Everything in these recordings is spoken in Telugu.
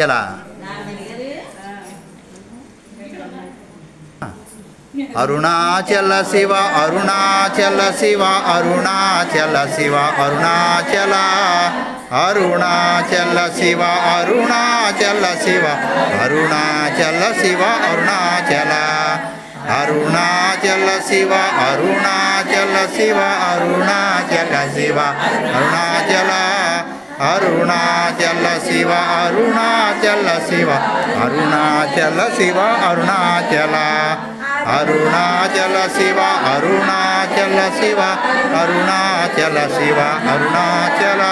ఎలా అరుణాచల శివ అరుణాచల శివ అరుణాచల శివ అరుణాచల అరుణాచల శివ అరుణాచల శివ అరుణాచల శివ అరుణాచల అరుణాచల శివ అరుణాచల శివ అరుణాచల శివ అరుణాచల అరుణాచల శివ అరుణాచల శివ అరుణాచల శివ అరుణాచల అరుణాచల శివ అరుణాచల శివ అరుణాచల శివ అరుణాచల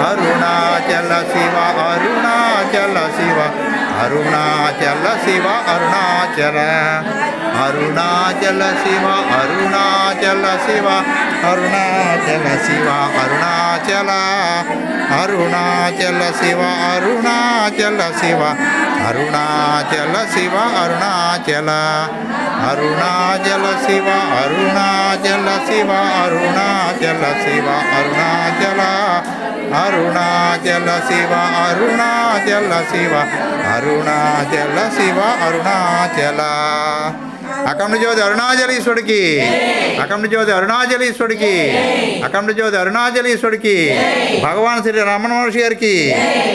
అరుణాచల శివ అరుణాచల శివ అరుణాచల శివ అరుణాచల అరుణాచల శివ అరుణాచల శివ అరుణాచల శివ అరుణాచల అరుణాచల శివ అరుణాచల శివ అరుణాచల శివ అరుణాచల అరుణాచల శివ అరుణాచల శివ అరుణాచల శివ అరుణాచల అరుణాచల శివ అరుణాచల శివ అరుణాచల శివ అరుణాచల అఖండ జ్యోతి అరుణాచలీశ్వరుడికి అఖండ జ్యోతి అరుణాచలీశ్వరుడికి అఖండ జ్యోతి అరుణాచలీశ్వరుడికి భగవాన్ శ్రీ రమణ మహర్షి గారికి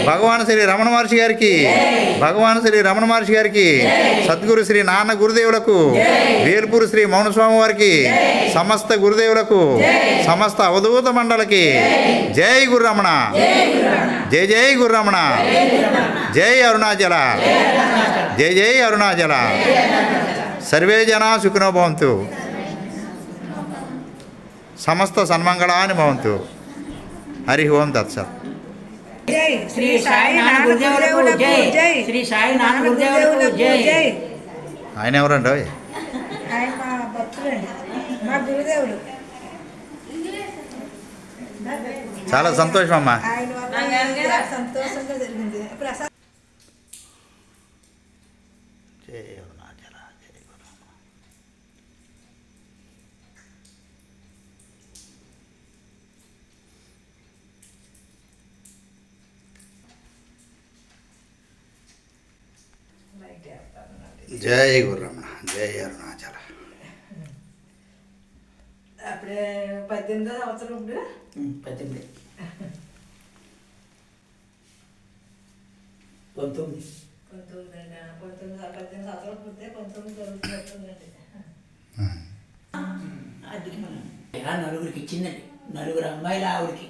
భగవాన్ శ్రీ రమణ మహర్షి గారికి భగవాన్ శ్రీ రమణ మహర్షి గారికి సద్గురు శ్రీ నాన్న గురుదేవులకు వేల్పూరు శ్రీ మౌనస్వామి వారికి సమస్త గురుదేవులకు సమస్త అవధూత మండలికి జై గురురమణ జై జై గురురమణ జై అరుణాచల జై జై అరుణాచల సర్వే జనా సుఖినో భవంతు సమస్త సన్మంగళాని భవంతు హరి ఓం తత్సత్ జై శ్రీ సాయి నాన్న గురుదేవులకు జై శ్రీ సాయి నాన్న గురుదేవులకు జై ఆయన ఎవరండి ఆయన మా భక్తులండి మా గురుదేవుడు చాలా సంతోషం అమ్మా ఆయన వల్ల సంతోషంగా జరిగింది ప్రసాద్ జై అరుణాచల జై గురురమణ జై గురురమణ జై అరుణాచల అప్పుడే 18వ సంవత్సరం ఇప్పుడు 19 సంవత్సరం పుట్టే 19 జరుగుతుందండి నలుగురికి ఇచ్చిందండి, నలుగురు అమ్మాయిలు ఆవిడకి.